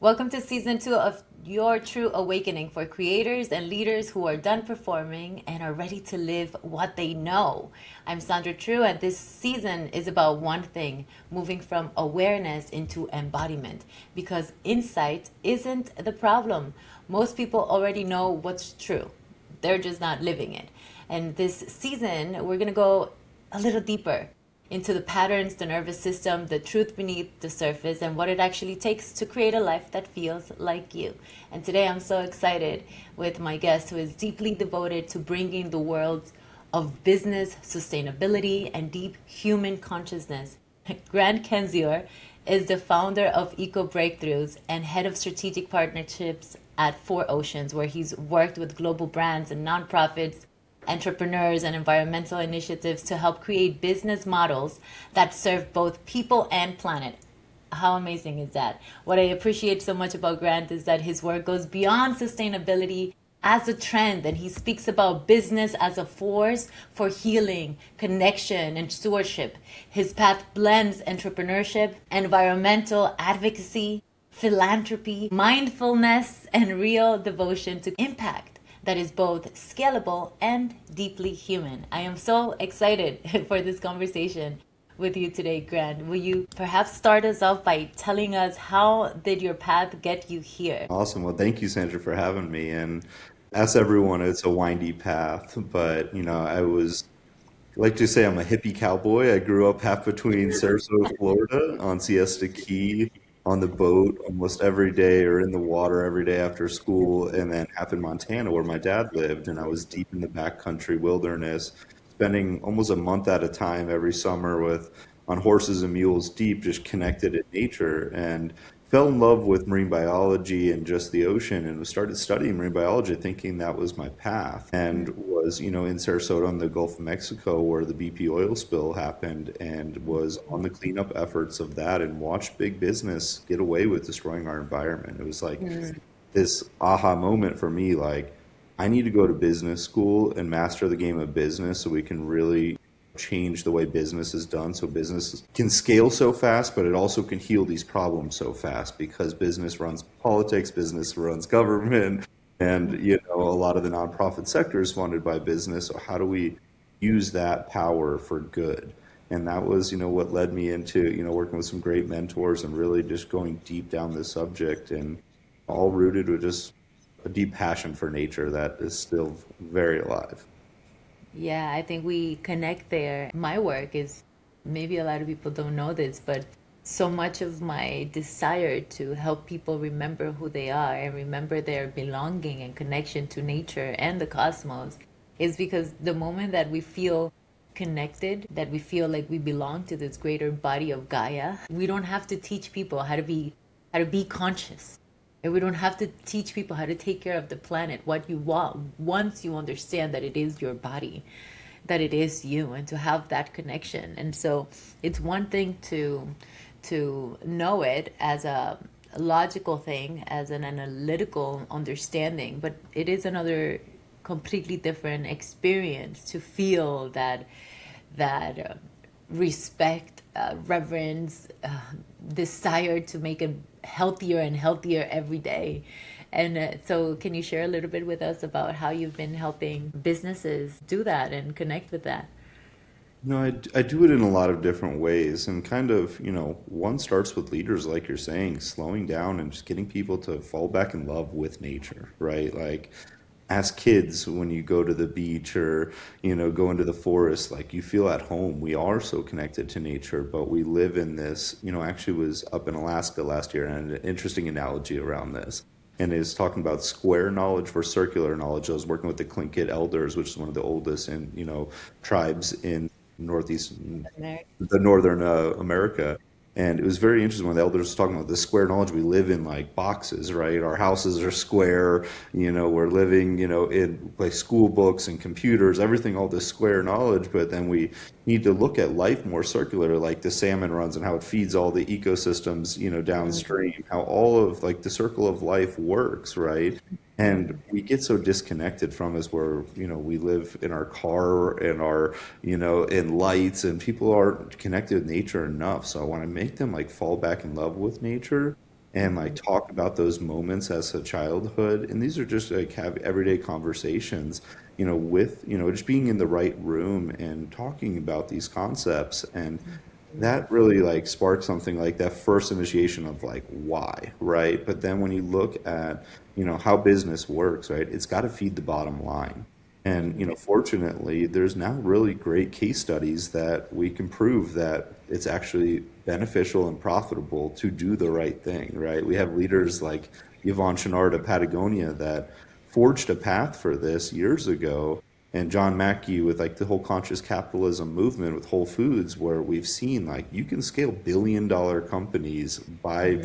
Welcome to season 2 of Your Tru Awakening for creators and leaders who are done performing and are ready to live what they know. I'm Sandra Tru, and this season is about one thing: moving from awareness into embodiment. Because insight isn't the problem. Most people already know what's true, they're just not living it. And this season, we're going to go a little deeper into the patterns, the nervous system, the truth beneath the surface, and what it actually takes to create a life that feels like you. And today I'm so excited with my guest who is deeply devoted to bringing the world of business, sustainability, and deep human consciousness. Grant Kendzior is the founder of Eco Breakthroughs and head of strategic partnerships at Four Oceans, where he's worked with global brands and nonprofits, entrepreneurs, and environmental initiatives to help create business models that serve both people and planet. How amazing is that? What I appreciate so much about Grant is that his work goes beyond sustainability as a trend, and he speaks about business as a force for healing, connection, and stewardship. His path blends entrepreneurship, environmental advocacy, philanthropy, mindfulness, and real devotion to impact that is both scalable and deeply human. I am so excited for this conversation with you today, Grant. Will you perhaps start us off by telling us how did your path get you here? Awesome. Well, thank you, Sandra, for having me. And as everyone, it's a windy path, but I like to say I'm a hippie cowboy. I grew up half between Sarasota, Florida, on Siesta Key, on the boat almost every day or in the water every day after school, and then half in Montana where my dad lived. And I was deep in the backcountry wilderness, spending almost a month at a time every summer with on horses and mules deep, just connected in nature. And fell in love with marine biology and just the ocean and started studying marine biology thinking that was my path, and was in Sarasota on the Gulf of Mexico where the BP oil spill happened, and was on the cleanup efforts of that and watched big business get away with destroying our environment. It was like this aha moment for me, like I need to go to business school and master the game of business so we can really change the way business is done, so business can scale so fast, but it also can heal these problems so fast because business runs politics, business runs government, and a lot of the nonprofit sector is funded by business. So how do we use that power for good? And that was what led me into working with some great mentors and really just going deep down this subject, and all rooted with just a deep passion for nature that is still very alive. Yeah, I think we connect there. My work is, maybe a lot of people don't know this, but so much of my desire to help people remember who they are and remember their belonging and connection to nature and the cosmos is because the moment that we feel connected, that we feel like we belong to this greater body of Gaia, we don't have to teach people how to be conscious. And we don't have to teach people how to take care of the planet, what you want, once you understand that it is your body, that it is you, and to have that connection. And so it's one thing to know it as a logical thing, as an analytical understanding, but it is another completely different experience to feel that respect, reverence, desire to make it healthier and healthier every day. And so, can you share a little bit with us about how you've been helping businesses do that and connect with that? I do it in a lot of different ways, and kind of, one starts with leaders, like you're saying, slowing down and just getting people to fall back in love with nature, right? Like, as kids, when you go to the beach or, go into the forest, like you feel at home. We are so connected to nature, but we live in this, actually was up in Alaska last year, and an interesting analogy around this. And is talking about square knowledge versus circular knowledge. I was working with the Tlingit elders, which is one of the oldest and tribes in northeast, America. the northern America. And it was very interesting when the elders were talking about the square knowledge. We live in like boxes, right? Our houses are square. We're living, in like school books and computers, everything, all this square knowledge. But then we need to look at life more circular, like the salmon runs and how it feeds all the ecosystems, downstream, how all of like the circle of life works, right? And we get so disconnected from us where, we live in our car and our, in lights, and people aren't connected with nature enough. So I want to make them like fall back in love with nature and like talk about those moments as a childhood. And these are just like have everyday conversations, with, just being in the right room and talking about these concepts. And that really like sparked something like that first initiation of like why, right? But then when you look at, how business works, right? It's got to feed the bottom line. And, fortunately, there's now really great case studies that we can prove that it's actually beneficial and profitable to do the right thing, right? We have leaders like Yvon Chouinard of Patagonia that forged a path for this years ago, and John Mackey with like the whole conscious capitalism movement with Whole Foods, where we've seen like you can scale billion-dollar companies by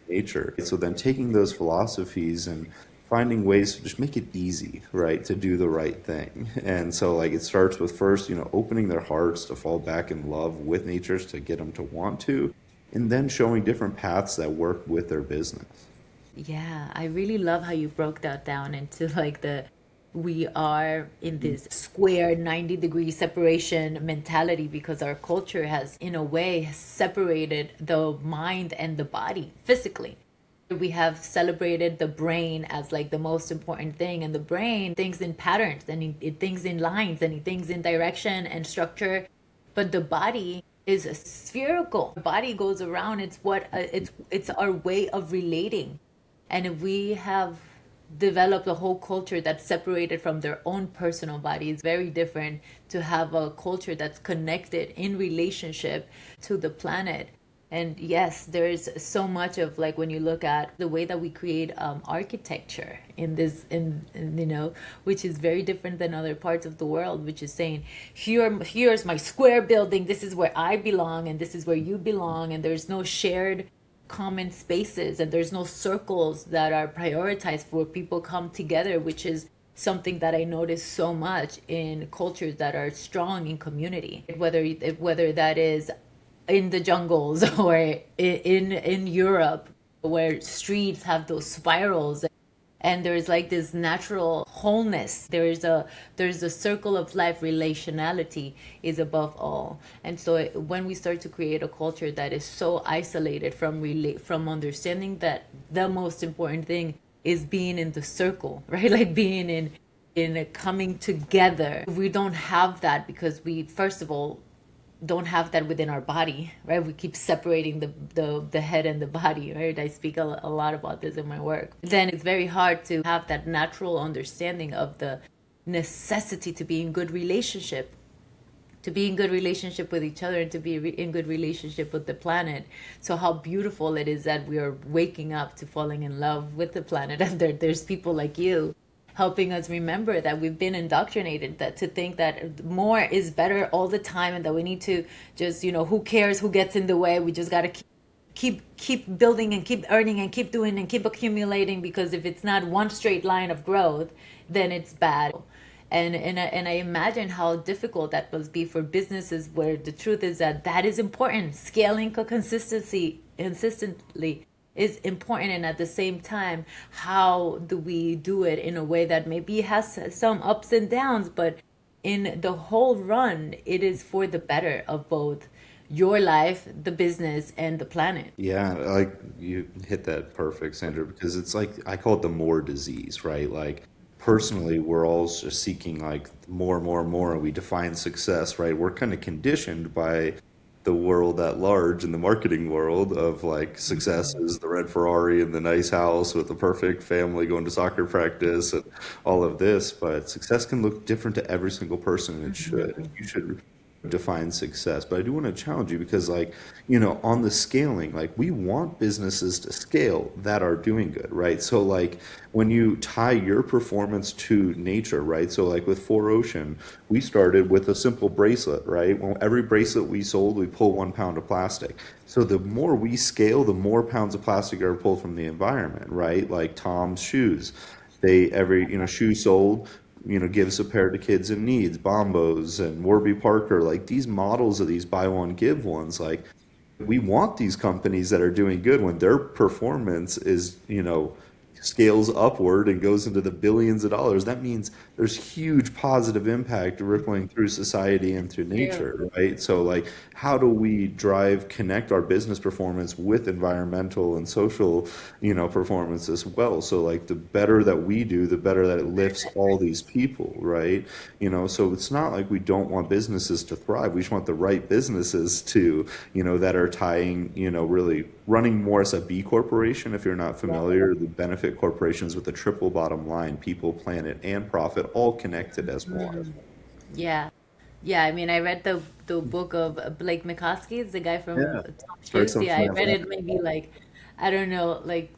nature. So then taking those philosophies and finding ways to just make it easy, right, to do the right thing. And so like it starts with first, opening their hearts to fall back in love with nature to get them to want to, and then showing different paths that work with their business. Yeah, I really love how you broke that down into like the we are in this square 90-degree separation mentality because our culture has, in a way, separated the mind and the body physically. We have celebrated the brain as like the most important thing, and the brain thinks in patterns and it thinks in lines and it thinks in direction and structure, but the body is spherical. The body goes around. It's what it's our way of relating. And if we have developed a whole culture that's separated from their own personal body, it's very different to have a culture that's connected in relationship to the planet. And yes, there's so much of like when you look at the way that we create architecture in this, which is very different than other parts of the world, which is saying, here's my square building. This is where I belong, and this is where you belong, and there's no shared common spaces, and there's no circles that are prioritized for people come together, which is something that I notice so much in cultures that are strong in community, whether that is in the jungles or in Europe, where streets have those spirals, and there's like this natural wholeness. There's a circle of life. Relationality is above all. And so when we start to create a culture that is so isolated from understanding that the most important thing is being in the circle, right? Like being in a coming together. We don't have that because we, first of all, don't have that within our body, right? We keep separating the head and the body, right? I speak a lot about this in my work. Then it's very hard to have that natural understanding of the necessity to be in good relationship, to be in good relationship with each other, and to be in good relationship with the planet. So how beautiful it is that we are waking up to falling in love with the planet, and there's people like you helping us remember that we've been indoctrinated that to think that more is better all the time, and that we need to just, who cares who gets in the way? We just got to keep building and keep earning and keep doing and keep accumulating, because if it's not one straight line of growth, then it's bad. And I imagine how difficult that must be for businesses, where the truth is that is important. Scaling consistently is important, and at the same time, how do we do it in a way that maybe has some ups and downs, but in the whole run, it is for the better of both your life, the business, and the planet. Yeah, like you hit that perfect, Sandra, because it's like I call it the more disease, right? Like personally, we're all just seeking like more, and we define success, right? We're kind of conditioned by the world at large, in the marketing world, of like success is the red Ferrari and the nice house with the perfect family going to soccer practice and all of this. But success can look different to every single person, and it should. You should define success. But I do want to challenge you because, like, on the scaling, like, we want businesses to scale that are doing good, right? So, like, when you tie your performance to nature, right? So, like, with Four Ocean, we started with a simple bracelet, right? Well, every bracelet we sold, we pull 1 pound of plastic. So, the more we scale, the more pounds of plastic are pulled from the environment, right? Like Tom's shoes. Every, shoe sold, gives a pair to kids in needs, Bombos and Warby Parker, like these models of these buy one, give ones, like we want these companies that are doing good when their performance is, scales upward and goes into the billions of dollars, that means there's huge positive impact rippling through society and through True. nature, right? So like how do we connect our business performance with environmental and social, performance as well? So like the better that we do, the better that it lifts all these people, right? So it's not like we don't want businesses to thrive. We just want the right businesses to, that are tying, really running more as a B corporation. If you're not Yeah. familiar, the benefit corporations with a triple bottom line, people, planet, and profit, all connected as one. Mm. Yeah. Yeah, I mean, I read the book of Blake Mycosky, the guy from Yeah. Tom Start Shoes. Yeah, something I like read that. it maybe like, I don't know, like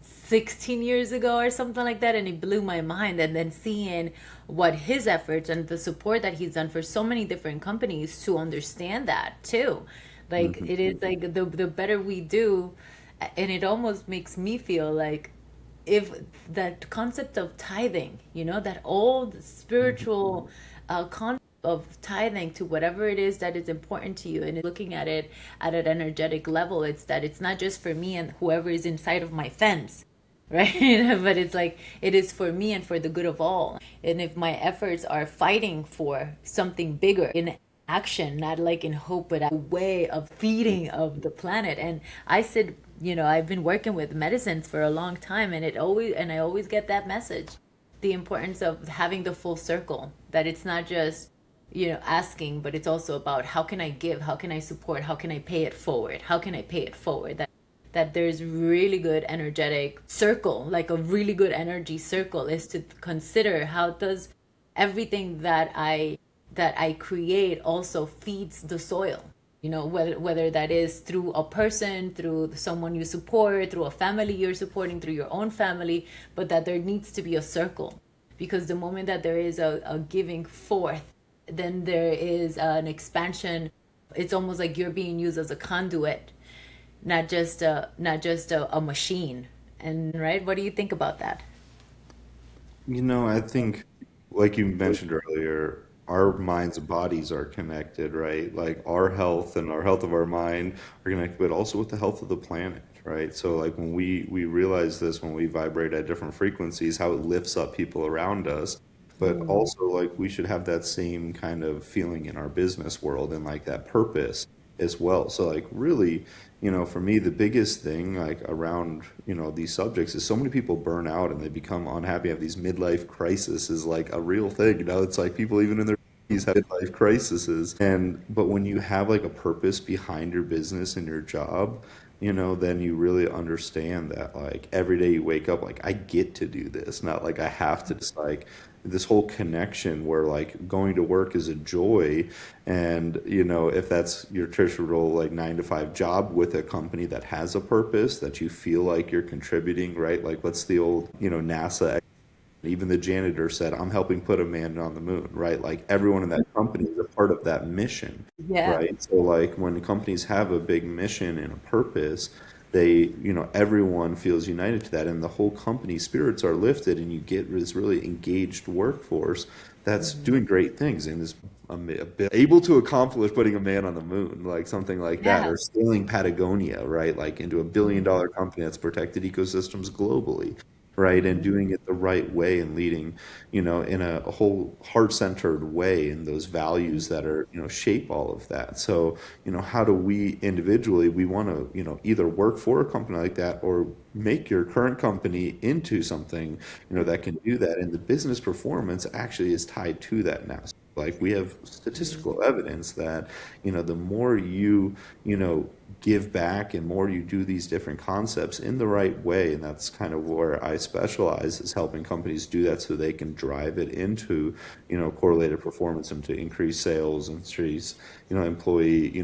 16 years ago or something like that, and it blew my mind. And then seeing what his efforts and the support that he's done for so many different companies to understand that too. Like Mhm. it is like the better we do, and it almost makes me feel like if that concept of tithing, that old spiritual concept of tithing to whatever it is that is important to you, and looking at it at an energetic level, it's that it's not just for me and whoever is inside of my fence, right? But it's like it is for me and for the good of all. And if my efforts are fighting for something bigger in action, not like in hope, but a way of feeding of the planet. And I said, I've been working with medicines for a long time, and I always get that message, the importance of having the full circle, that it's not just asking, but it's also about how can I give, how can I support, how can I pay it forward, how can I pay it forward, that there's really good energetic circle, like a really good energy circle is to consider how does everything that I create also feeds the soil. Whether that is through a person, through someone you support, through a family you're supporting, through your own family, but that there needs to be a circle. Because the moment that there is a giving forth, then there is an expansion. It's almost like you're being used as a conduit, not just a machine. And right, what do you think about that? I think, like you mentioned earlier, our minds and bodies are connected, right? Like our health and our health of our mind are connected, but also with the health of the planet, right? So like when we realize this, when we vibrate at different frequencies, how it lifts up people around us, but Mm. also like we should have that same kind of feeling in our business world and like that purpose as well. So like really, for me, the biggest thing like around, these subjects is so many people burn out and they become unhappy, have these midlife crises is like a real thing. It's like people even in their 50s have midlife crises. And but when you have like a purpose behind your business and your job, then you really understand that like every day you wake up, like I get to do this, not like I have to. Just like this whole connection where like going to work is a joy, and if that's your traditional like 9 to 5 job with a company that has a purpose that you feel like you're contributing, right? Like what's the old NASA, even the janitor said, I'm helping put a man on the moon, right? Like everyone in that company is a part of that mission, Yeah. right? So like when companies have a big mission and a purpose, they, everyone feels united to that and the whole company spirits are lifted and you get this really engaged workforce that's Hmm. doing great things and is able to accomplish putting a man on the moon, like something like that, Yeah. or scaling Patagonia, right? Like into a billion Hmm. dollar company that's protected ecosystems globally, right? And doing it the right way and leading, in a whole heart-centered way and those values that are, shape all of that. So, how do we individually, we want to, either work for a company like that or make your current company into something, that can do that. And the business performance actually is tied to that now. Like we have statistical evidence that, the more you give back and more you do these different concepts in the right way, and that's kind of where I specialize is helping companies do that so they can drive it into, correlated performance and to increase sales, increase, employee,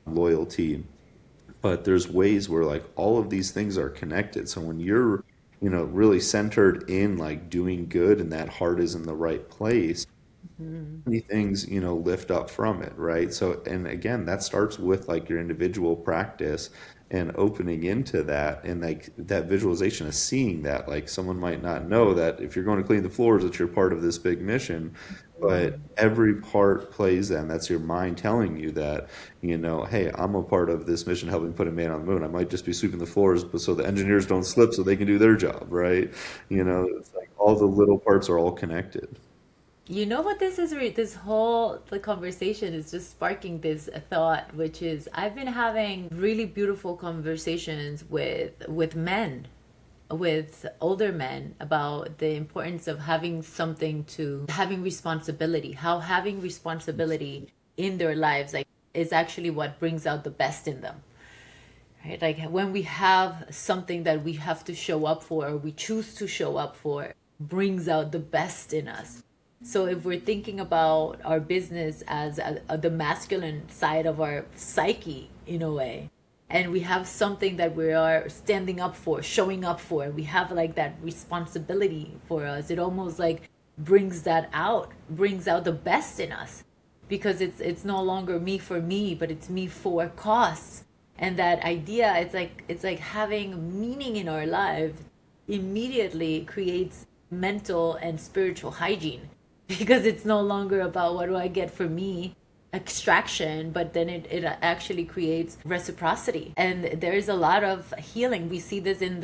loyalty. But there's ways where like all of these things are connected. So when you're, really centered in like doing good and that heart is in the right place, Hmm. many things, lift up from it, right? So, and again, that starts with like your individual practice and opening into that and like that visualization of seeing that. Like someone might not know that if you're going to clean the floors, that you're part of this big mission, but every part plays that, and that's your mind telling you that, hey, I'm a part of this mission helping put a man on the moon. I might just be sweeping the floors, but so the engineers don't slip so they can do their job, right? It's like all the little parts are all connected. You know what this is? This whole the conversation is just sparking this thought, which is I've been having really beautiful conversations with men, with older men about the importance of having something to having responsibility, how having responsibility in their lives like is actually what brings out the best in them. Right? Like when we have something that we have to show up for or we choose to show up for brings out the best in us. So if we're thinking about our business as the masculine side of our psyche in a way, and we have something that we are standing up for, showing up for, we have like that responsibility for us, it almost like brings out the best in us because it's no longer me for me, but it's me for cause. And that idea, it's like having meaning in our lives immediately creates mental and spiritual hygiene because it's no longer about what do I get for me extraction, but then it actually creates reciprocity. And there's a lot of healing. We see this in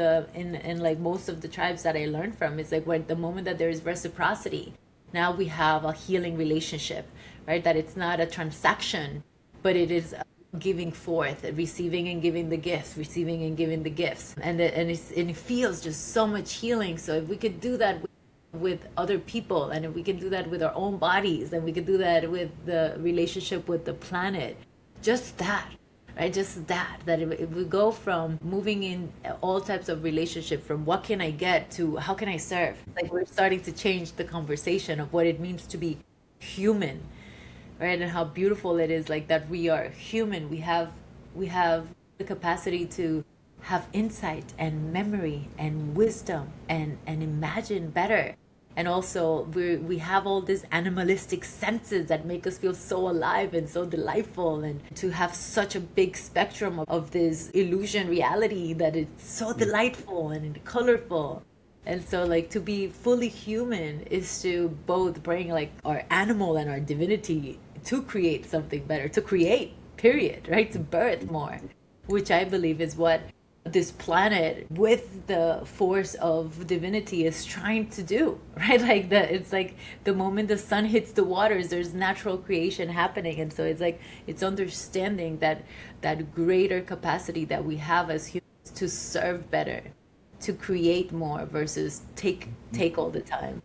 like most of the tribes that I learned from. It's like when the moment that there is reciprocity, now we have a healing relationship, right? That it's not a transaction, but it is giving forth, receiving and giving the gifts, receiving and giving the gifts, and it feels just so much healing. So if we could do that with other people, and if we can do that with our own bodies, and we can do that with the relationship with the planet, just that, right? Just that if we go from moving in all types of relationship from what can I get to how can I serve, like we're starting to change the conversation of what it means to be human, right? And how beautiful it is like that we are human. We have the capacity to have insight and memory and wisdom and imagine better. And also we have all these animalistic senses that make us feel so alive and so delightful, and to have such a big spectrum of this illusion reality that it's so delightful and colorful. And so like to be fully human is to both bring like our animal and our divinity to create something better, to create, period, right? To birth more, which I believe is what this planet with the force of divinity is trying to do, right? Like that, it's like the moment the sun hits the waters, there's natural creation happening. And so it's like it's understanding that greater capacity that we have as humans to serve better, to create more versus take all the time.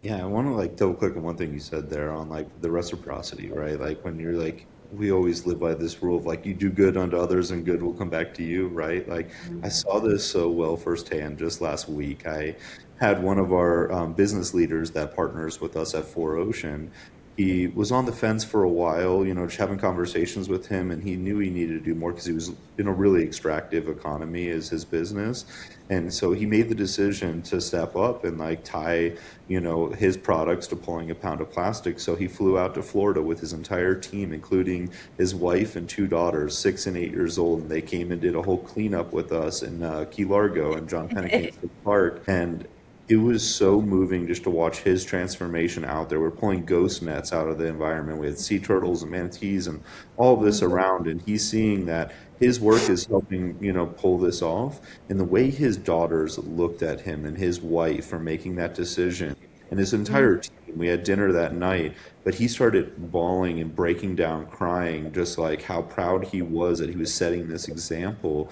Yeah, I want to like double click on one thing you said there on like the reciprocity, right? Like when you're like, we always live by this rule of like you do good unto others and good will come back to you, right? Like I saw this so well firsthand just last week. I had one of our business leaders that partners with us at Four Ocean. He was on the fence for a while, just having conversations with him, and he knew he needed to do more because he was in a really extractive economy as his business. And so he made the decision to step up and like tie, his products to pulling a pound of plastic. So he flew out to Florida with his entire team, including his wife and two daughters, 6 and 8 years old. And they came and did a whole cleanup with us in Key Largo and John Pennecan State Park. And it was so moving just to watch his transformation out there. We're pulling ghost nets out of the environment. We had sea turtles and manatees and all of this around, and he's seeing that his work is helping, pull this off. And the way his daughters looked at him and his wife for making that decision, and his entire team. We had dinner that night, but he started bawling and breaking down, crying, just like how proud he was that he was setting this example,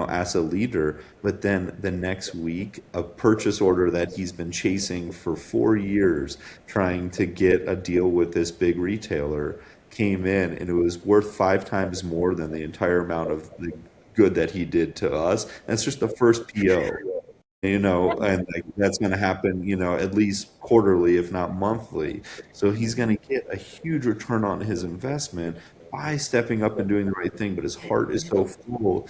as a leader. But then the next week, a purchase order that he's been chasing for 4 years, trying to get a deal with this big retailer, came in, and it was worth 5 times more than the entire amount of the good that he did to us. And it's just the first PO, and like that's going to happen, at least quarterly, if not monthly. So he's going to get a huge return on his investment by stepping up and doing the right thing. But his heart is so full,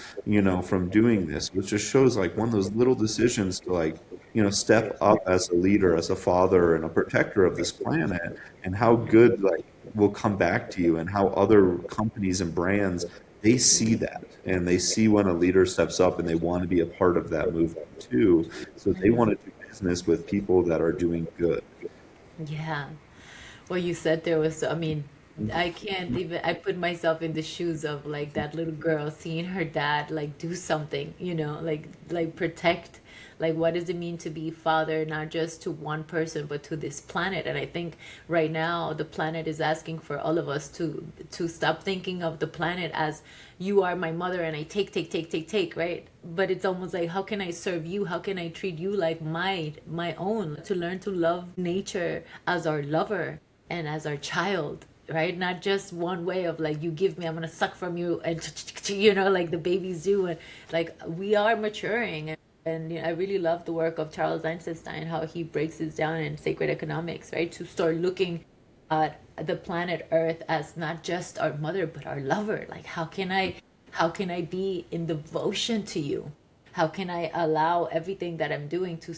from doing this, which just shows like one of those little decisions to like, step up as a leader, as a father and a protector of this planet, and how good like will come back to you, and how other companies and brands, they see that, and they see when a leader steps up and they want to be a part of that movement too. So they want to do business with people that are doing good. Yeah. What you said there was, I mean, I can't even, I put myself in the shoes of like that little girl seeing her dad like do something, like protect, like what does it mean to be father, not just to one person, but to this planet. And I think right now the planet is asking for all of us to stop thinking of the planet as you are my mother and I take, right? But it's almost like how can I serve you? How can I treat you like my own? To learn to love nature as our lover and as our child, right? Not just one way of like you give me, I'm gonna suck from you, and like the babies do, and like we are maturing. And I really love the work of Charles Einstein, how he breaks this down in Sacred Economics, right? To start looking at the planet Earth as not just our mother, but our lover. Like how can I be in devotion to you? How can I allow everything that I'm doing to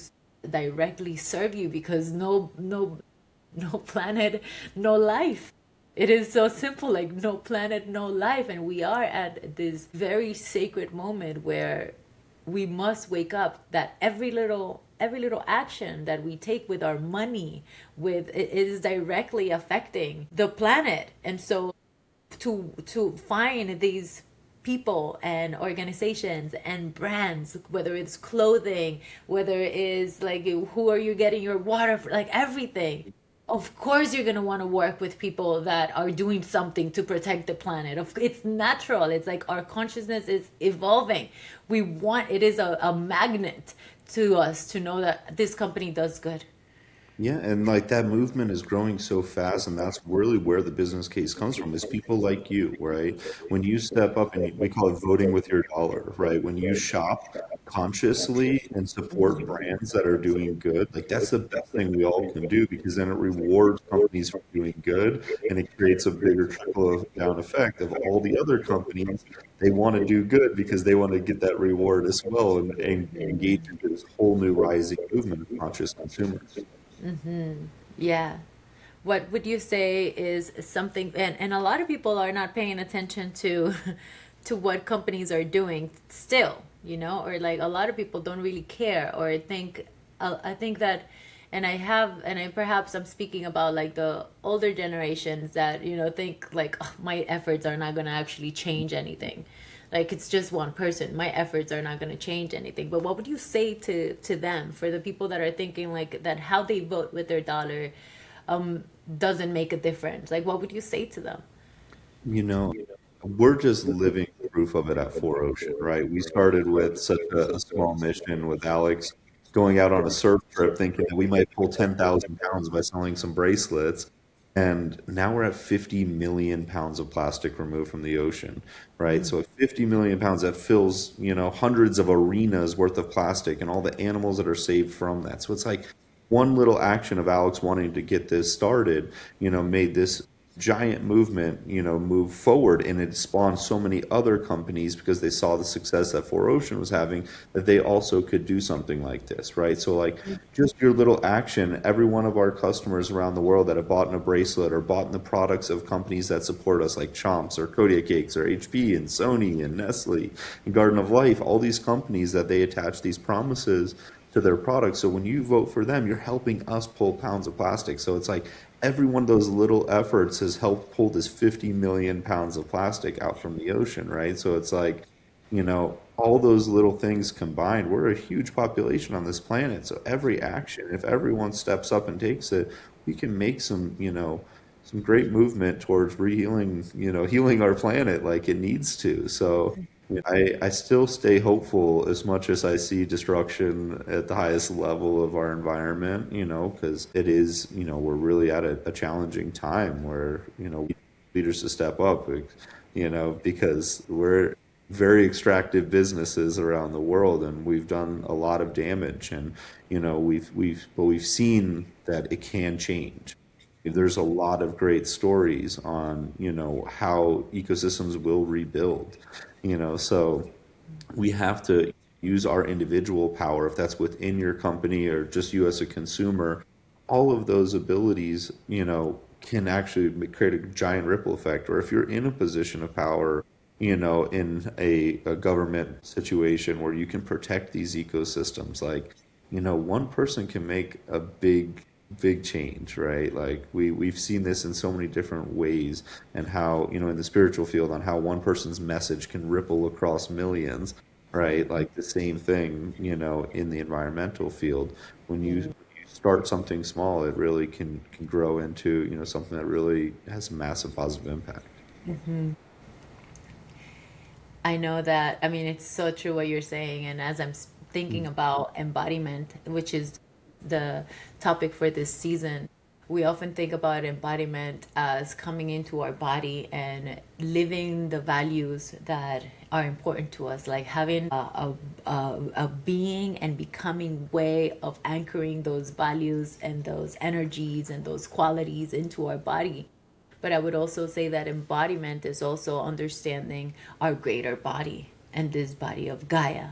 directly serve you? Because no planet, no life. It is so simple, like no planet, no life. And we are at this very sacred moment where we must wake up that every little action that we take with our money, with it is directly affecting the planet. And so to find these people and organizations and brands, whether it's clothing, whether it is like who are you getting your water for, like everything, of course you're going to want to work with people that are doing something to protect the planet. It's natural. It's like our consciousness is evolving. It is a magnet to us to know that this company does good. Yeah, and like that movement is growing so fast, and that's really where the business case comes from, is people like you, right? When you step up and we call it voting with your dollar, right? When you shop consciously and support brands that are doing good, like that's the best thing we all can do because then it rewards companies for doing good and it creates a bigger trickle of down effect of all the other companies. They want to do good because they want to get that reward as well and engage into this whole new rising movement of conscious consumers. Yeah. What would you say is something, and a lot of people are not paying attention to to what companies are doing still, or like a lot of people don't really care or think, I think that, and I perhaps I'm speaking about like the older generations that, think like, "Oh, my efforts are not going to actually change anything. Like it's just one person. My efforts are not going to change anything." But what would you say to them, for the people that are thinking like that how they vote with their dollar doesn't make a difference? Like what would you say to them? You know, we're just living proof of it at Four Ocean, right? We started with such a small mission with Alex going out on a surf trip thinking that we might pull 10,000 pounds by selling some bracelets. And now we're at 50 million pounds of plastic removed from the ocean, right? So at 50 million pounds, that fills, hundreds of arenas worth of plastic and all the animals that are saved from that. So it's like one little action of Alex wanting to get this started, made this giant movement, move forward, and it spawned so many other companies because they saw the success that Four Ocean was having that they also could do something like this, right? So like just your little action, every one of our customers around the world that have bought in a bracelet or bought in the products of companies that support us like Chomps or Kodiak Cakes or HP and Sony and Nestle and Garden of Life, all these companies that they attach these promises to their products. So when you vote for them, you're helping us pull pounds of plastic. So it's like every one of those little efforts has helped pull this 50 million pounds of plastic out from the ocean, right? So it's like, all those little things combined, we're a huge population on this planet. So every action, if everyone steps up and takes it, we can make some great movement towards re-healing, healing our planet like it needs to. So I still stay hopeful as much as I see destruction at the highest level of our environment, because it is, we're really at a challenging time where, leaders to step up, because we're very extractive businesses around the world and we've done a lot of damage and, we've seen that it can change. There's a lot of great stories on, how ecosystems will rebuild, so we have to use our individual power, if that's within your company or just you as a consumer, all of those abilities, can actually create a giant ripple effect. Or if you're in a position of power, in a government situation where you can protect these ecosystems, like, one person can make a big big change, right? Like we've seen this in so many different ways, and how, in the spiritual field, on how one person's message can ripple across millions, right? Like the same thing, in the environmental field. When you start something small, it really can grow into, something that really has a massive positive impact. Mhm. I know that, I mean, it's so true what you're saying. And as I'm thinking about embodiment, which is the topic for this season, we often think about embodiment as coming into our body and living the values that are important to us, like having a being and becoming way of anchoring those values and those energies and those qualities into our body. But I would also say that embodiment is also understanding our greater body and this body of Gaia.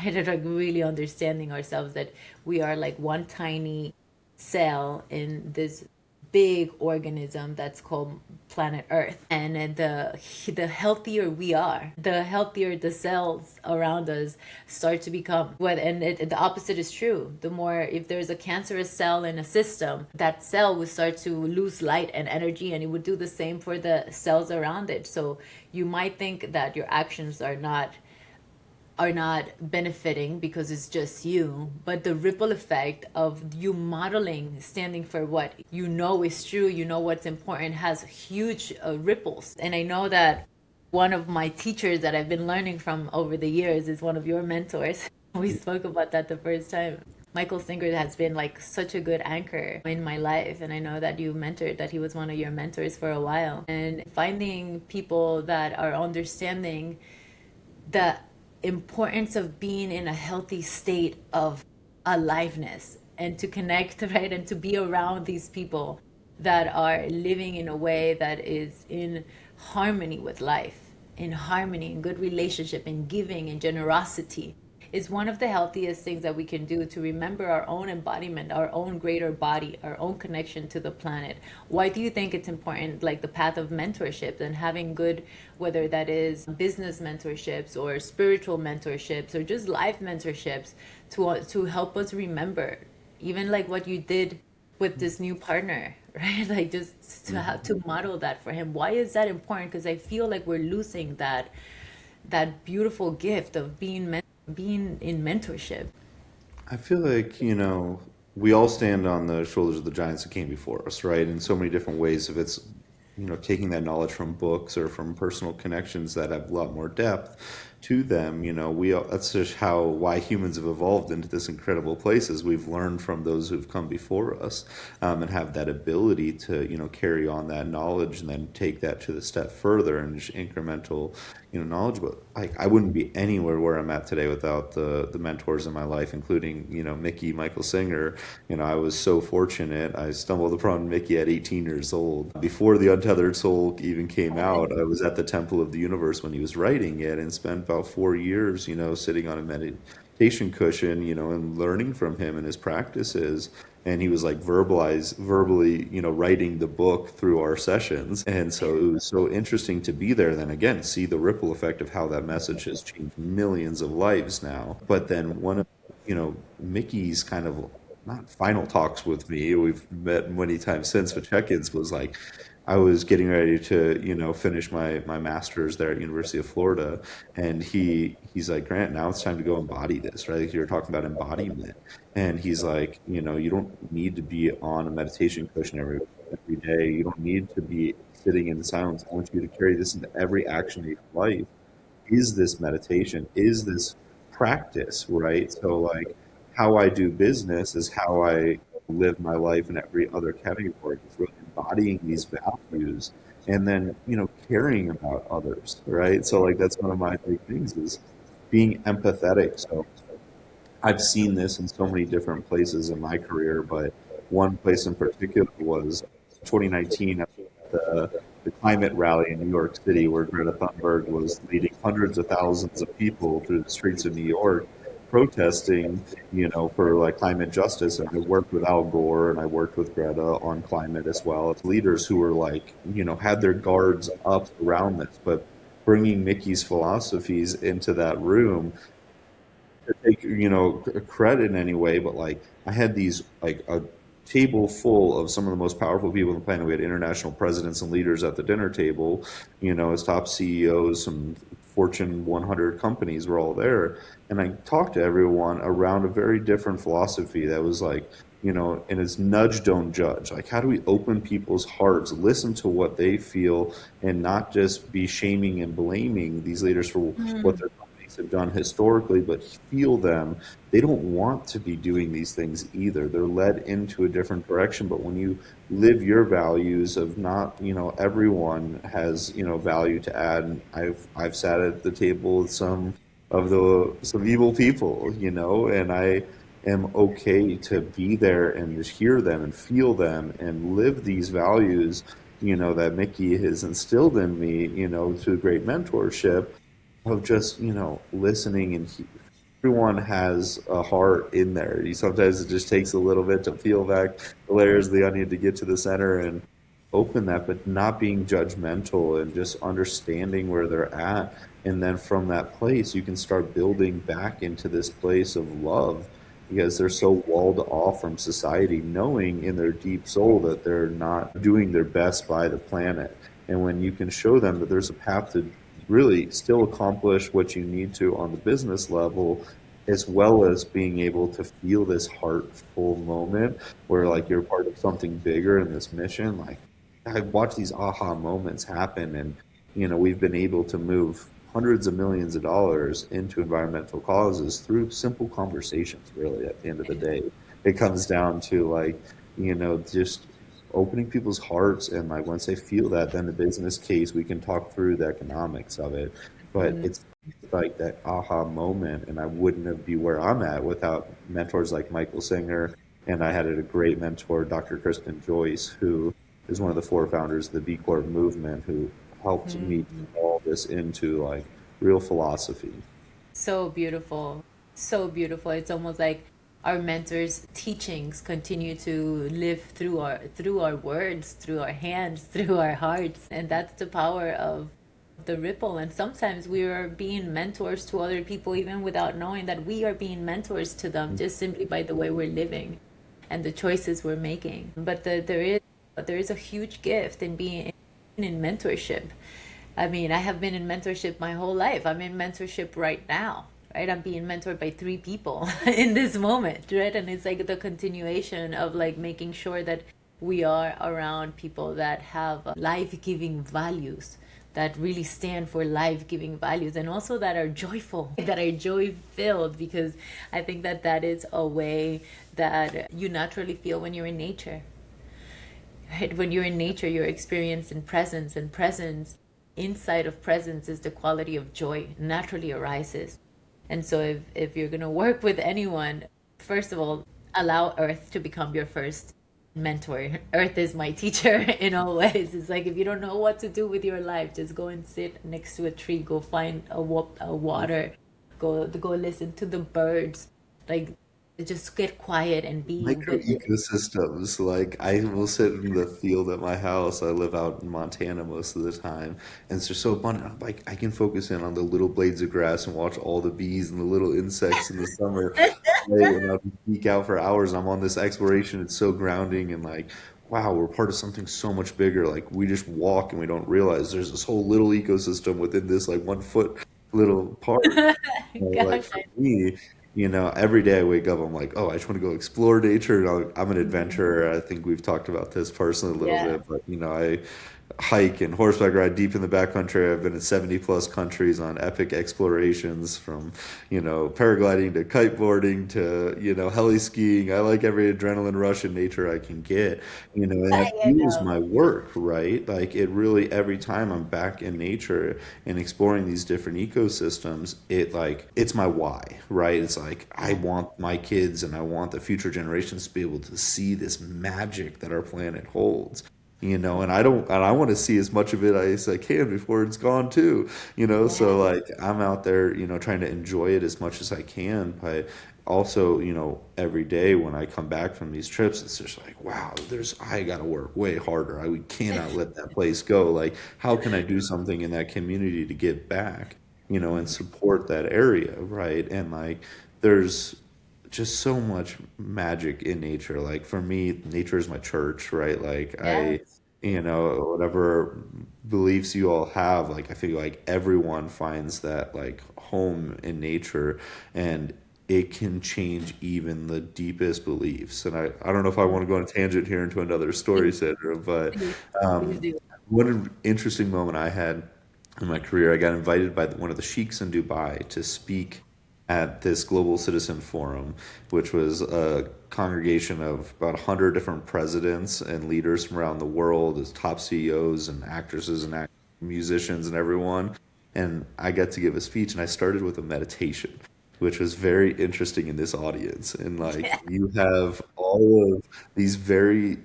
Right? Like really understanding ourselves that we are like one tiny cell in this big organism that's called planet Earth. And the healthier we are, the healthier the cells around us start to become. The opposite is true. The more, if there's a cancerous cell in a system, that cell will start to lose light and energy, and it would do the same for the cells around it. So you might think that your actions are not benefiting because it's just you, but the ripple effect of you modeling, standing for what you know is true, you know what's important, has huge ripples. And I know that one of my teachers that I've been learning from over the years is one of your mentors. We spoke about that the first time. Michael Singer has been like such a good anchor in my life, and I know that you mentored, that he was one of your mentors for a while. And finding people that are understanding the importance of being in a healthy state of aliveness, and to connect, right, and to be around these people that are living in a way that is in harmony with life, in harmony, in good relationship, in giving, in generosity, is one of the healthiest things that we can do to remember our own embodiment, our own greater body, our own connection to the planet. Why do you think it's important, like the path of mentorship and having good, whether that is business mentorships or spiritual mentorships or just life mentorships, to help us remember, even like what you did with this new partner, right? Like just to have to model that for him. Why is that important? Because I feel like we're losing that beautiful gift of being in mentorship. I feel like, we all stand on the shoulders of the giants that came before us, right? In so many different ways. If it's, taking that knowledge from books or from personal connections that have a lot more depth to them, that's just why humans have evolved into this incredible place, is we've learned from those who've come before us, and have that ability to, carry on that knowledge and then take that to the step further and just incremental, knowledge. But I wouldn't be anywhere where I'm at today without the mentors in my life, including, Michael Singer. I was so fortunate. I stumbled upon Mickey at 18 years old. Before The Untethered Soul even came out, I was at the Temple of the Universe when he was writing it, and spent about 4 years, sitting on a meditation cushion, and learning from him and his practices. And he was like verbally, writing the book through our sessions. And so it was so interesting to be there. Then again, see the ripple effect of how that message has changed millions of lives now. But then one of, Mickey's kind of not final talks with me, we've met many times since, but check-ins, was like, I was getting ready to, finish my master's there at University of Florida, and he's like, Grant, now it's time to go embody this, right? Like, you were talking about embodiment, and he's like, you don't need to be on a meditation cushion every day. You don't need to be sitting in silence. I want you to carry this into every action of your life. Is this meditation? Is this practice, right? So like, how I do business is how I live my life in every other category. It's really embodying these values, and then, caring about others, right? So like, that's one of my big things, is being empathetic. So I've seen this in so many different places in my career, but one place in particular was 2019 at the climate rally in New York City, where Greta Thunberg was leading hundreds of thousands of people through the streets of New York, protesting, for like climate justice. And I worked with Al Gore and I worked with Greta on climate as well. It's leaders who were like, had their guards up around this, but bringing Mickey's philosophies into that room, to take, credit in any way, but like, I had these like table full of some of the most powerful people on the planet. We had international presidents and leaders at the dinner table, as top CEOs, some Fortune 100 companies were all there. And I talked to everyone around a very different philosophy that was like, and it's nudge, don't judge. Like, how do we open people's hearts, listen to what they feel, and not just be shaming and blaming these leaders for what Mm, their companies have done historically, but feel them. They don't want to be doing these things either. They're led into a different direction. But when you live your values of not, everyone has, value to add. And I've sat at the table with some evil people, and I am okay to be there and just hear them and feel them and live these values, that Mickey has instilled in me, through great mentorship of just, listening and everyone has a heart in there. Sometimes it just takes a little bit to peel back the layers of the onion to get to the center and open that, but not being judgmental and just understanding where they're at. And then from that place, you can start building back into this place of love because they're so walled off from society, knowing in their deep soul that they're not doing their best by the planet. And when you can show them that there's a path to really still accomplish what you need to on the business level, as well as being able to feel this heartful moment where like you're part of something bigger in this mission. Like, I watch these aha moments happen, and we've been able to move hundreds of millions of dollars into environmental causes through simple conversations. Really, at the end of the day, it comes down to like, just opening people's hearts, and like once they feel that, then the business case, we can talk through the economics of it. But mm, it's like that aha moment, and I wouldn't have be where I'm at without mentors like Michael Singer, and I had a great mentor, Dr. Kristen Joyce, who is one of the four founders of the B Corp movement, who helped me mm. all this into like real philosophy. So beautiful. So beautiful. It's almost like our mentors' teachings continue to live through our words, through our hands, through our hearts. And that's the power of the ripple. And sometimes we are being mentors to other people even without knowing that we are being mentors to them just simply by the way we're living and the choices we're making. But there is a huge gift in being in mentorship. I mean, I have been in mentorship my whole life. I'm in mentorship right now, right? I'm being mentored by three people in this moment, right? And it's like the continuation of like making sure that we are around people that have life-giving values, that really stand for life-giving values, and also that are joyful, that are joy-filled, because I think that that is a way that you naturally feel when you're in nature. Right? When you're in nature, you're experiencing presence, and presence, inside of presence, is the quality of joy naturally arises. And so, if you're going to work with anyone, first of all, allow Earth to become your first mentor. Earth is my teacher in all ways. It's like if you don't know what to do with your life, just go and sit next to a tree, go find a water, go listen to the birds. Like, just get quiet and be Micro with it. ecosystems. Like I will sit in the field at my house. I live out in Montana most of the time, and it's just so abundant. I'm like I can focus in on the little blades of grass and watch all the bees and the little insects in the summer. Right? And I'll just geek out for hours. I'm on this exploration. It's so grounding and like, wow, we're part of something so much bigger. Like we just walk and we don't realize there's this whole little ecosystem within this like 1 foot little part. Like Gosh, for me, every day I wake up, I'm like, oh, I just want to go explore nature. And I'm an adventurer. I think we've talked about this personally a little yeah. bit, but I hike and horseback ride deep in the backcountry. I've been in 70 plus countries on epic explorations from, paragliding to kiteboarding to, heli skiing. I like every adrenaline rush in nature I can get, and that I fuels know. my work, right? Like it really, every time I'm back in nature and exploring these different ecosystems, it's my why, right? It's like, I Yeah. want my kids and I want the future generations to be able to see this magic that our planet holds, and I want to see as much of it as I can before it's gone too, so Yeah. like I'm out there, trying to enjoy it as much as I can, but also, every day when I come back from these trips, it's just like, wow, I gotta work way harder. We cannot let that place go. Like, how can I do something in that community to give back, and support that area, right? And like, there's just so much magic in nature. Like for me, nature is my church, right? Like Yeah. whatever beliefs you all have, like I feel like everyone finds that like home in nature, and it can change even the deepest beliefs. And I don't know if I want to go on a tangent here into another story, Please, Sandra, but please, please um, do. what an interesting moment I had in my career. I got invited by one of the sheiks in Dubai to speak at this Global Citizen Forum, which was a congregation of about 100 different presidents and leaders from around the world, as top CEOs and actresses and musicians and everyone. And I got to give a speech, and I started with a meditation, which was very interesting in this audience. And like you have all of these very,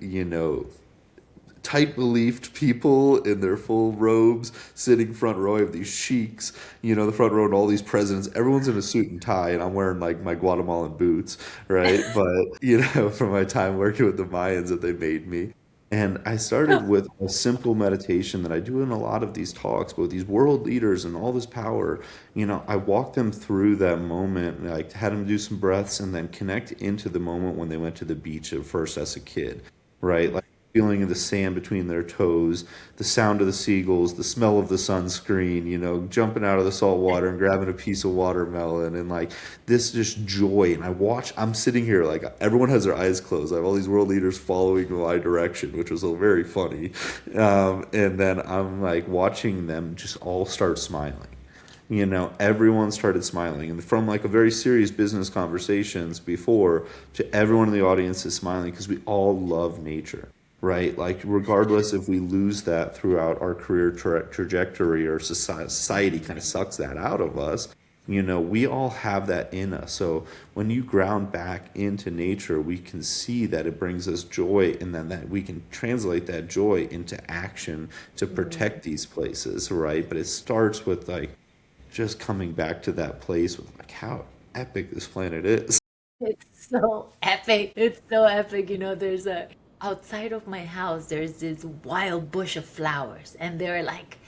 tight believed people in their full robes sitting front row of these sheiks, the front row and all these presidents. Everyone's in a suit and tie, and I'm wearing like my Guatemalan boots, right? But, from my time working with the Mayans that they made me. And I started with a simple meditation that I do in a lot of these talks, but with these world leaders and all this power, I walked them through that moment, like had them do some breaths and then connect into the moment when they went to the beach at first as a kid, right? Like feeling of the sand between their toes, the sound of the seagulls, the smell of the sunscreen, jumping out of the salt water and grabbing a piece of watermelon and like this just joy. And I'm sitting here like everyone has their eyes closed. I have all these world leaders following my direction, which was very funny. And then I'm like watching them just all start smiling. Everyone started smiling, and from like a very serious business conversations before to everyone in the audience is smiling because we all love nature, right? Like regardless if we lose that throughout our career trajectory or society kind of sucks that out of us, we all have that in us. So when you ground back into nature, we can see that it brings us joy, and then that we can translate that joy into action to Mhm. protect these places, right? But it starts with like just coming back to that place with like how epic this planet is. It's so epic. It's so epic. There's a outside of my house, there's this wild bush of flowers, and they're like,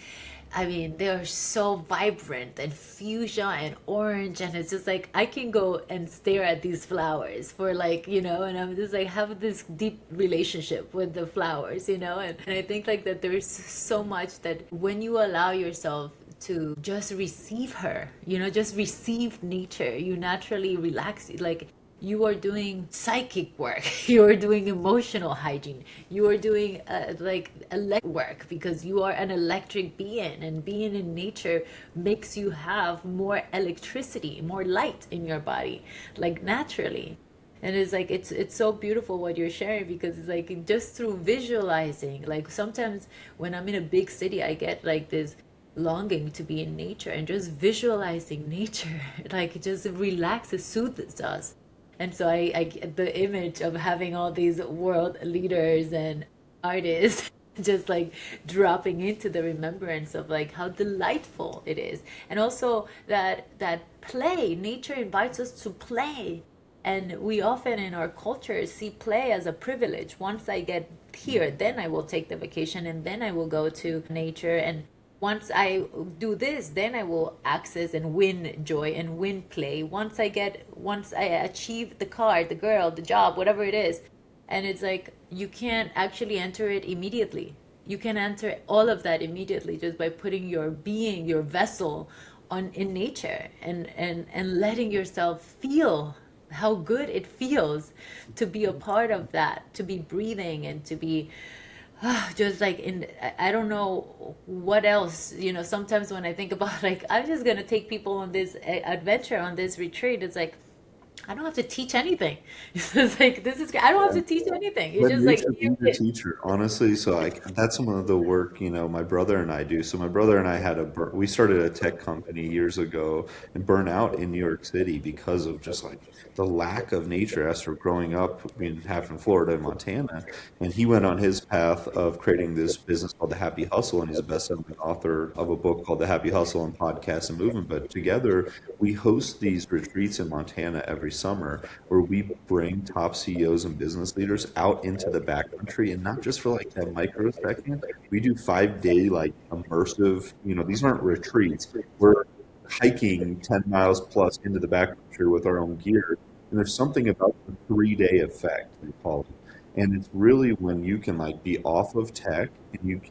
I mean, they're so vibrant and fuchsia and orange, and it's just like I can go and stare at these flowers for like, and I'm just like have this deep relationship with the flowers, and I think like that there's so much that when you allow yourself to just receive her, just receive nature, you naturally relax. Like you are doing psychic work, you are doing emotional hygiene, you are doing like electric work because you are an electric being, and being in nature makes you have more electricity, more light in your body, like naturally. And it's like it's so beautiful what you're sharing, because it's like just through visualizing. Like sometimes when I'm in a big city, I get like this longing to be in nature, and just visualizing nature like it just relaxes, soothes us. And so I get the image of having all these world leaders and artists just like dropping into the remembrance of like how delightful it is. And also that play, nature invites us to play. And we often in our culture see play as a privilege. Once I get here, then I will take the vacation, and then I will go to nature. And once I do this, then I will access and win joy and win play. Once I achieve the car, the girl, the job, whatever it is. And it's like you can't actually enter it immediately. You can enter all of that immediately just by putting your being, your vessel on in nature, and letting yourself feel how good it feels to be a part of that, to be breathing and to be just like in I don't know what else. Sometimes when I think about like I'm just gonna take people on this adventure, on this retreat, it's like I don't have to teach anything. It's like this is I don't have to teach anything. You Let just like nature be your teacher, honestly. So like that's some of the work, my brother and I do. So my brother and I we started a tech company years ago and burn out in New York City because of just like the lack of nature after growing up in half in Florida and Montana. And he went on his path of creating this business called The Happy Hustle, and he's a best-selling author of a book called The Happy Hustle and Podcast and Movement. But together we host these retreats in Montana every summer where we bring top CEOs and business leaders out into the backcountry, and not just for like that microsecond. We do 5 day like immersive, these aren't retreats. We're hiking 10 miles plus into the backcountry with our own gear. And there's something about the 3 day effect, they call it. And it's really when you can like be off of tech and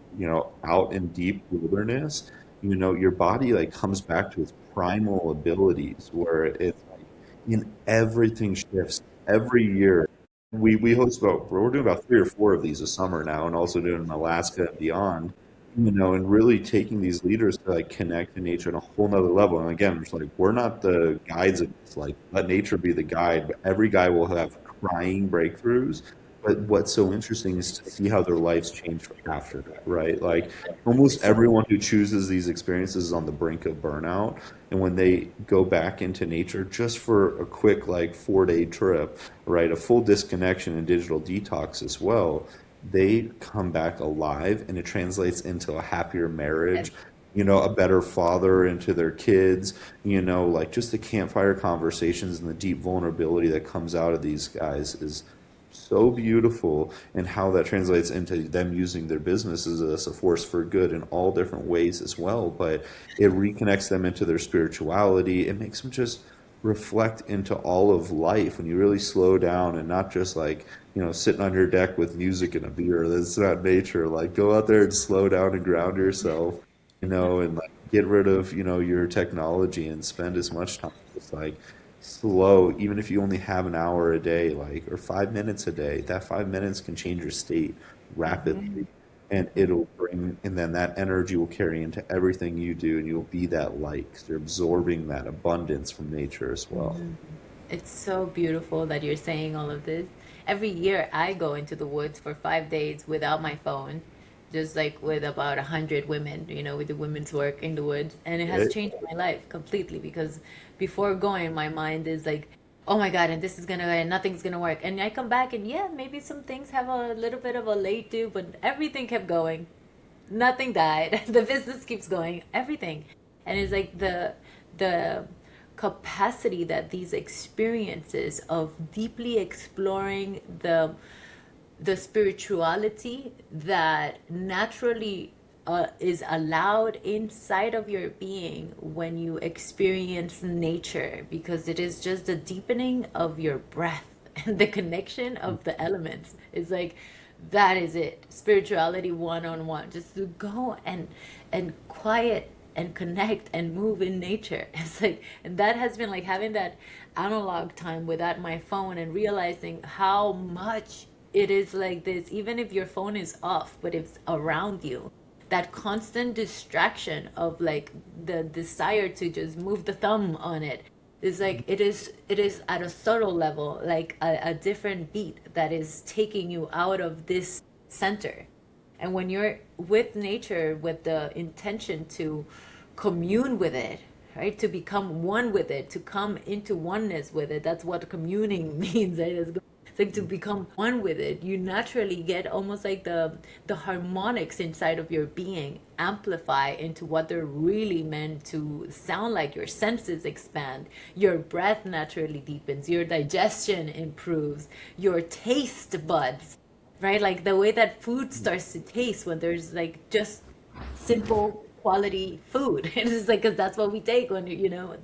out in deep wilderness, your body like comes back to its primal abilities where it's like in everything shifts every year. We host about we're doing about 3 or 4 of these a summer now, and also doing in Alaska and beyond. And really taking these leaders to like connect to nature on a whole nother level. And again, it's like we're not the guides of this. Like let nature be the guide, but every guy will have crying breakthroughs. But what's so interesting is to see how their lives change after that, right? Like almost everyone who chooses these experiences is on the brink of burnout. And when they go back into nature just for a quick like 4 day trip, right, a full disconnection and digital detox as well, they come back alive and it translates into a happier marriage, a better father into their kids, like just the campfire conversations and the deep vulnerability that comes out of these guys is so beautiful, and how that translates into them using their businesses as a force for good in all different ways as well. But it reconnects them into their spirituality. It makes them just reflect into all of life when you really slow down and not just like, sitting on your deck with music and a beer. That's not nature. Like go out there and slow down and ground yourself, and like get rid of, your technology and spend as much time just like slow, even if you only have an hour a day, like, or 5 minutes a day, that 5 minutes can change your state Mhm. rapidly. And it'll bring, and then that energy will carry into everything you do, and you'll be that light because you're absorbing that abundance from nature as well. Mhm. It's so beautiful that you're saying all of this. Every year I go into the woods for 5 days without my phone, just like with about 100 women, we do women's work in the woods. And it has Right? changed my life completely because before going, my mind is like, oh my God, and this is gonna, and nothing's gonna work. And I come back and yeah, maybe some things have a little bit of a late do, but everything kept going. Nothing died. The business keeps going, everything. And it's like the capacity that these experiences of deeply exploring the spirituality that naturally is allowed inside of your being when you experience nature, because it is just the deepening of your breath and the connection of the elements. It's like that is it. Spirituality one on one. Just to go and quiet and connect and move in nature. It's like, and that has been like having that analog time without my phone and realizing how much it is like this, even if your phone is off, but it's around you. That constant distraction of like the desire to just move the thumb on it is like it is at a subtle level, like a different beat that is taking you out of this center. And when you're with nature with the intention to commune with it, right? To become one with it, to come into oneness with it. That's what communing means, right? It's like to become one with it. You naturally get almost like the harmonics inside of your being amplify into what they're really meant to sound like. Your senses expand, your breath naturally deepens, your digestion improves, your taste buds, right? Like the way that food starts to taste when there's like just simple quality food. It's like, because that's what we take when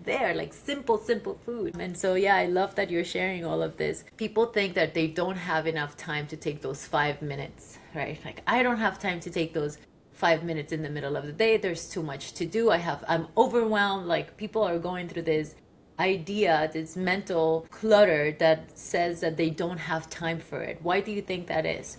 there, like simple food. And so, yeah, I love that you're sharing all of this. People think that they don't have enough time to take those 5 minutes, right? Like, I don't have time to take those 5 minutes in the middle of the day. There's too much to do. I'm overwhelmed. Like, people are going through this idea, this mental clutter that says that they don't have time for it. Why do you think that is?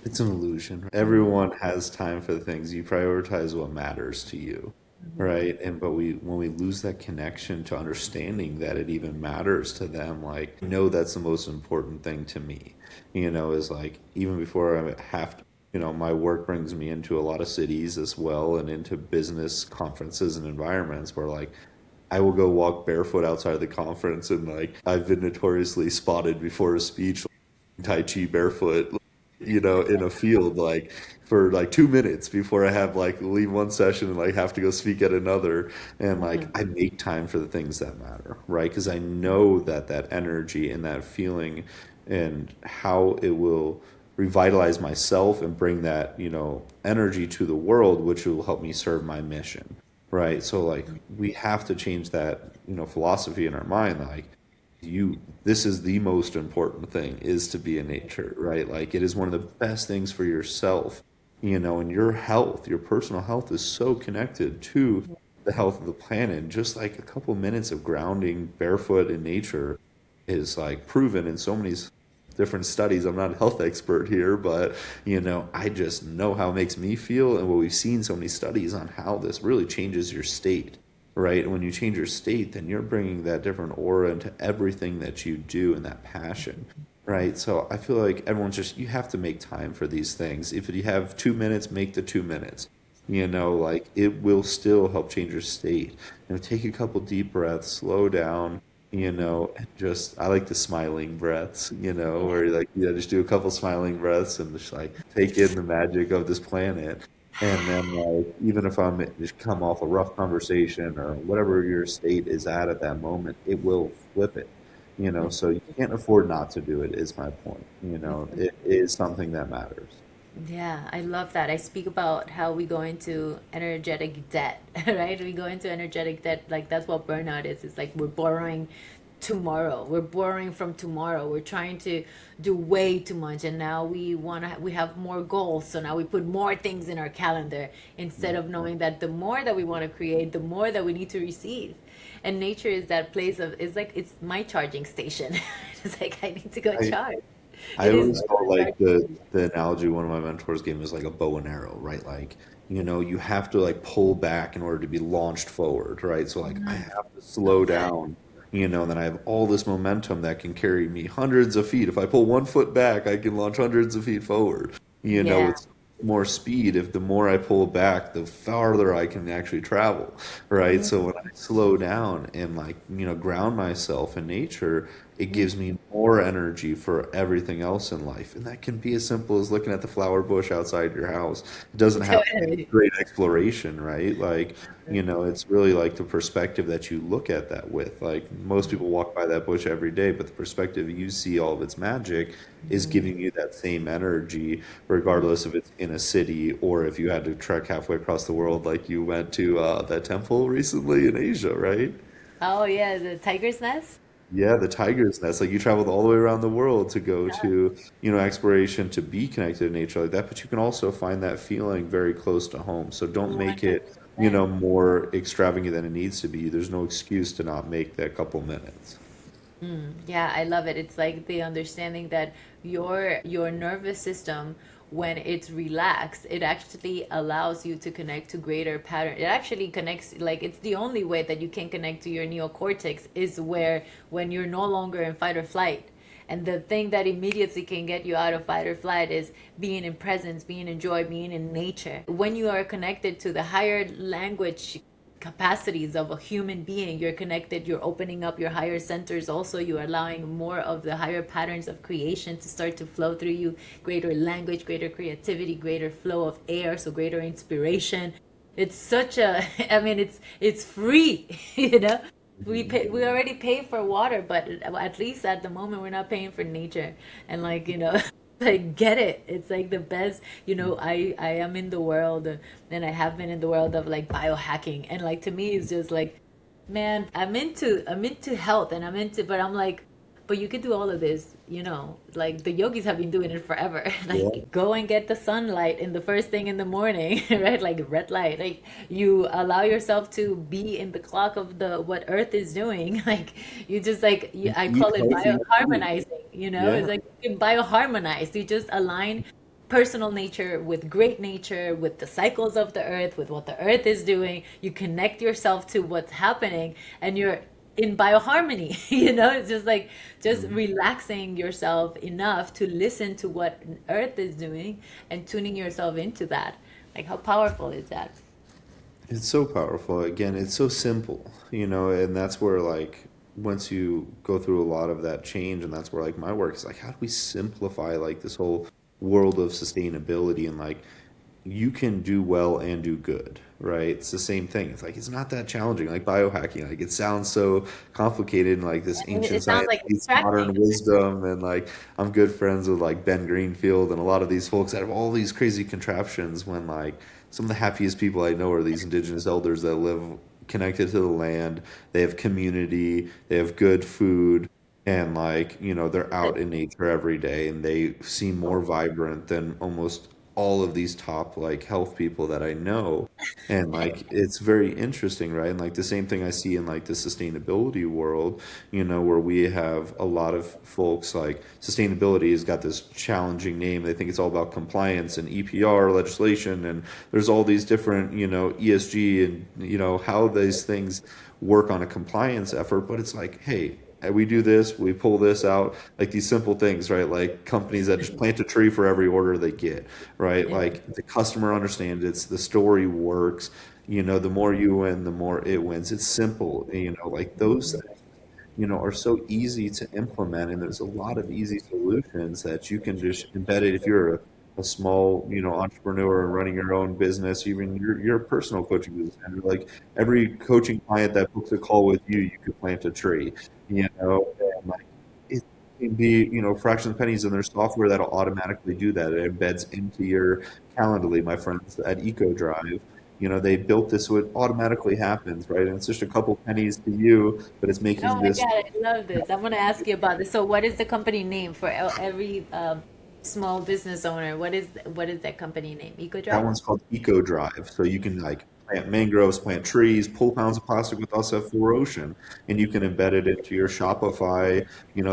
It's an illusion. Everyone has time for the things. You prioritize what matters to you, right? And but when we lose that connection to understanding that it even matters to them, like I know that's the most important thing to me. Is like even before I have to, my work brings me into a lot of cities as well and into business conferences and environments where like I will go walk barefoot outside of the conference, and like I've been notoriously spotted before a speech Tai Chi barefoot, in a field like for like 2 minutes before I have like leave one session and like have to go speak at another. And like I make time for the things that matter, right? Because I know that that energy and that feeling and how it will revitalize myself and bring that, energy to the world, which will help me serve my mission, right? So like we have to change that, philosophy in our mind. Like this is the most important thing, is to be in nature, right? Like it is one of the best things for yourself, and your health, your personal health is so connected to the health of the planet. Just like a couple minutes of grounding barefoot in nature is like proven in so many different studies. I'm not a health expert here, but I just know how it makes me feel, and what we've seen so many studies on how this really changes your state, right? And when you change your state, then you're bringing that different aura into everything that you do, and that passion, right? So I feel like everyone's just, you have to make time for these things. If you have 2 minutes, make the 2 minutes. Like it will still help change your state. Take a couple deep breaths, slow down, and just, I like the smiling breaths, Yeah. where like, just do a couple smiling breaths and just like take in the magic of this planet. And then like, even if I'm just come off a rough conversation or whatever your state is at that moment, it will flip it. So you can't afford not to do it, is my point. It is something that matters. Yeah, I love that. I speak about how we go into energetic debt, right? We go into energetic debt. Like that's what burnout is. It's like we're borrowing tomorrow. We're borrowing from tomorrow. We're trying to do way too much, and now we have more goals. So now we put more things in our calendar instead of knowing that the more that we want to create, the more that we need to receive. And nature is that place of, it's like it's my charging station. It's like I need to go I, charge. I It is always your felt like charging the analogy one of my mentors gave me was like a bow and arrow, right? Like, you have to like pull back in order to be launched forward, right? So like I station. have to Love slow that. down, and then I have all this momentum that can carry me hundreds of feet. If I pull 1 foot back, I can launch hundreds of feet forward. Yeah. With more speed, if the more I pull back, the farther I can actually travel, right? Mhm. So when I slow down and like, ground myself in nature, it gives me more energy for everything else in life. And that can be as simple as looking at the flower bush outside your house. It doesn't have to be Totally. great exploration, right? Like, it's really like the perspective that you look at that with. Like, most people walk by that bush every day, but the perspective you see all of its magic is giving you that same energy, regardless if it's in a city or if you had to trek halfway across the world, like you went to that temple recently in Asia, right? Oh yeah, the tiger's nest. Yeah, the tiger's nest. Like you traveled all the way around the world to go to, exploration, to be connected to nature like that. But you can also find that feeling very close to home. So don't make it, 100%. more extravagant than it needs to be. There's no excuse to not make that couple minutes. Yeah, I love it. It's like the understanding that your nervous system, when it's relaxed, it actually allows you to connect to greater pattern. It actually connects, like it's the only way that you can connect to your neocortex is where when you're no longer in fight or flight. And the thing that immediately can get you out of fight or flight is being in presence, being in joy, being in nature. When you are connected to the higher language capacities of a human being, you're connected, you're opening up your higher centers. Also, you're allowing more of the higher patterns of creation to start to flow through you, greater language, greater creativity, greater flow of air, so greater inspiration. It's such a I mean, it's free. We already pay for water, but at least at the moment we're not paying for nature. And like, like get it. It's like the best. I am in the world, and I have been in the world of like biohacking, and like to me it's just like, man, I'm into health, and but I'm like, but you could do all of this, like the yogis have been doing it forever. Yeah. Like go and get the sunlight in the first thing in the morning, right? Like red light. Like you allow yourself to be in the clock of the what Earth is doing. Like you just like I Eat call it healthy food. bioharmonizing. It's Yeah. like you can bioharmonize. You just align personal nature with great nature, with the cycles of the earth, with what the earth is doing. You connect yourself to what's happening, and you're in bioharmony. It's just like just relaxing yourself enough to listen to what earth is doing and tuning yourself into that. Like how powerful is that? It's so powerful. Again, it's so simple, and that's where like once you go through a lot of that change, and that's where like my work is like, how do we simplify like this whole world of sustainability, and like you can do well and do good, right? It's the same thing. It's like it's not that challenging. Like biohacking, like it sounds so complicated, and like this And it ancient sounds science like meets extractive. modern wisdom, and like I'm good friends with like Ben Greenfield and a lot of these folks that have all these crazy contraptions when like some of the happiest people I know are these indigenous elders that live connected to the land. They have community, they have good food, and like, they're out in nature every day and they seem more vibrant than almost all of these top like health people that I know. And like it's very interesting, right? And like the same thing I see in like the sustainability world, where we have a lot of folks like sustainability has got this challenging name. They think it's all about compliance and EPR legislation, and there's all these different, ESG and how these things work on a compliance effort. But it's like, hey, we do this, we pull this out, like these simple things, right? Like companies that just plant a tree for every order they get, right? Yeah. Like the customer understands it's the story works. The more you win, the more it wins. It's simple, like those things, are so easy to implement, and there's a lot of easy solutions that you can just embed it if you're a small, entrepreneur and running your own business, even your personal coaching business. And like every coaching client that books a call with you, you could plant a tree, and like it can be, fraction of pennies, and there's software that'll automatically do that. It embeds into your Calendly. My friends at EcoDrive, they built this so it automatically happens, right? And it's just a couple pennies to you, but it's Oh making my this. God, I love this. I'm gonna ask you about this. So, what is the company name for every small business owner? What is that company name? That EcoDrive? one's called Eco Drive. So you can like plant mangroves, plant trees, pull pounds of plastic with us at Full Ocean, and you can embed it into your Shopify.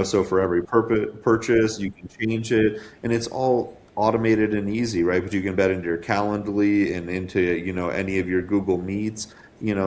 So for every purchase, you can change it, and it's all automated and easy, right? But you can embed it into your Calendly and into any of your Google Meets.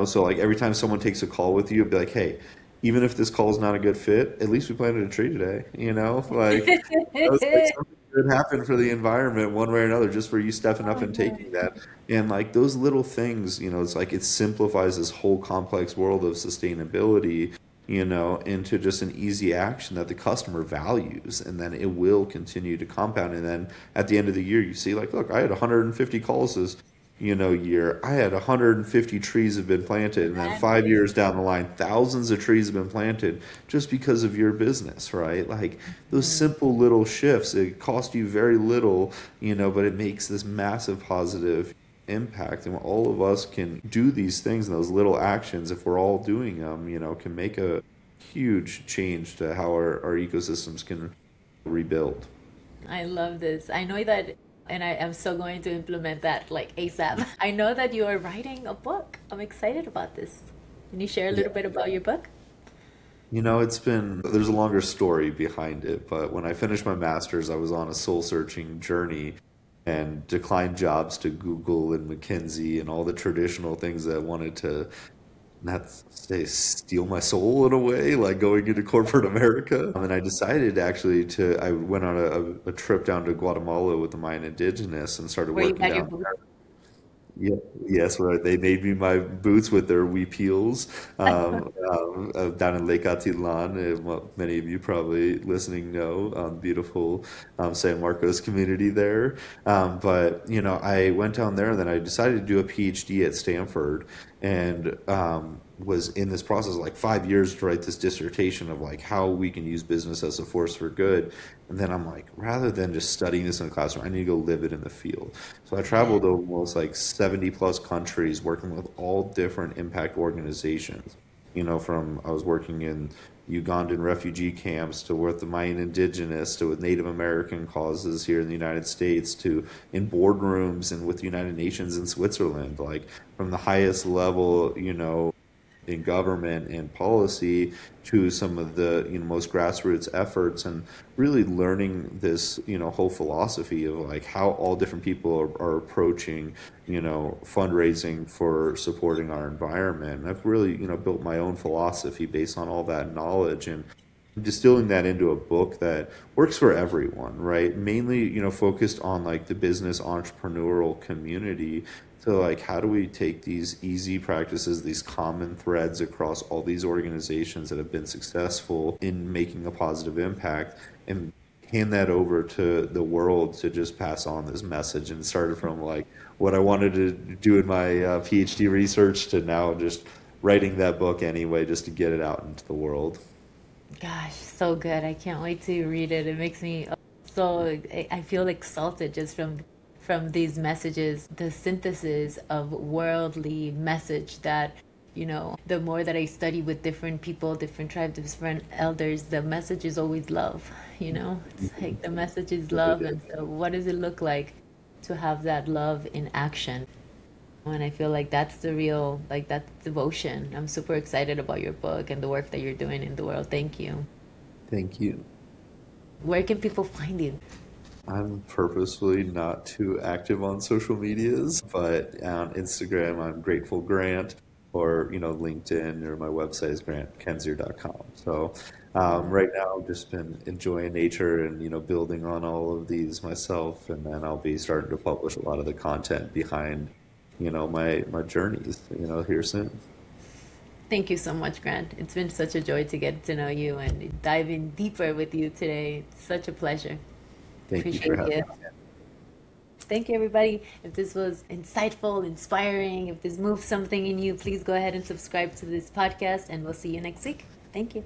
So like every time someone takes a call with you, it'd be like, hey. Even if this call is not a good fit, at least we planted a tree today. Like it's like something good happened for the environment one way or another, just for you stepping up Oh and my taking that. And like those little things, it's like it simplifies this whole complex world of sustainability, into just an easy action that the customer values. And then it will continue to compound. And then at the end of the year, you see, like, look, I had 150 calls this, year. I had 150 trees have been planted. And then God. 5 years down the line, thousands of trees have been planted just because of your business, right? Like those Mhm. simple little shifts, it cost you very little, but it makes this massive positive impact. And all of us can do these things and those little actions, if we're all doing them, can make a huge change to how our ecosystems can rebuild. I love this. I know that, and I am so going to implement that like ASAP. I know that you are writing a book. I'm excited about this. Can you share a Yeah. little bit about your book? There's a longer story behind it, but when I finished my master's, I was on a soul searching journey and declined jobs to Google and McKinsey and all the traditional things that wanted to not say steal my soul in a way, like going into corporate America. And I decided actually I went on a trip down to Guatemala with the Mayan indigenous and started Where you working got your down. boots? Yeah, yes, right. They made me my boots with their wee peels down in Lake Atitlan. What many of you probably listening know, beautiful San Marcos community there. But I went down there and then I decided to do a PhD at Stanford, and was in this process like 5 years to write this dissertation of like how we can use business as a force for good. And then I'm like, rather than just studying this in the classroom, I need to go live it in the field. So I Yeah. traveled to almost like 70 plus countries working with all different impact organizations. From I was working in Ugandan refugee camps to with the Mayan indigenous to with Native American causes here in the United States to in boardrooms and with the United Nations in Switzerland, like from the highest level, in government and policy to some of the most grassroots efforts, and really learning this whole philosophy of like how all different people are approaching fundraising for supporting our environment. And I've really built my own philosophy based on all that knowledge and distilling that into a book that works for everyone, right? Mainly, focused on like the business entrepreneurial community. So like how do we take these easy practices, these common threads across all these organizations that have been successful in making a positive impact, and hand that over to the world to just pass on this message. And it started from like what I wanted to do in my PhD research to now just writing that book anyway, just to get it out into the world. Gosh, so good. I can't wait to read it. It makes me so I feel exalted just from from these messages, the synthesis of worldly message that, the more that I study with different people, different tribes, different elders, the message is always love. It's like the message is love. And so, what does it look like to have that love in action? And I feel like that's the real, like, that's devotion. I'm super excited about your book and the work that you're doing in the world. Thank you. Thank you. Where can people find you? I'm purposefully not too active on social medias, but on Instagram, I'm Grateful Grant, or LinkedIn, or my website is grantkendzior.com. So right now, I've just been enjoying nature and building on all of these myself, and then I'll be starting to publish a lot of the content behind my journeys here soon. Thank you so much, Grant. It's been such a joy to get to know you and dive in deeper with you today. It's such a pleasure. Thank you for Appreciate having you. me. Thank you, everybody. If this was insightful, inspiring, if this moved something in you, please go ahead and subscribe to this podcast, and we'll see you next week. Thank you.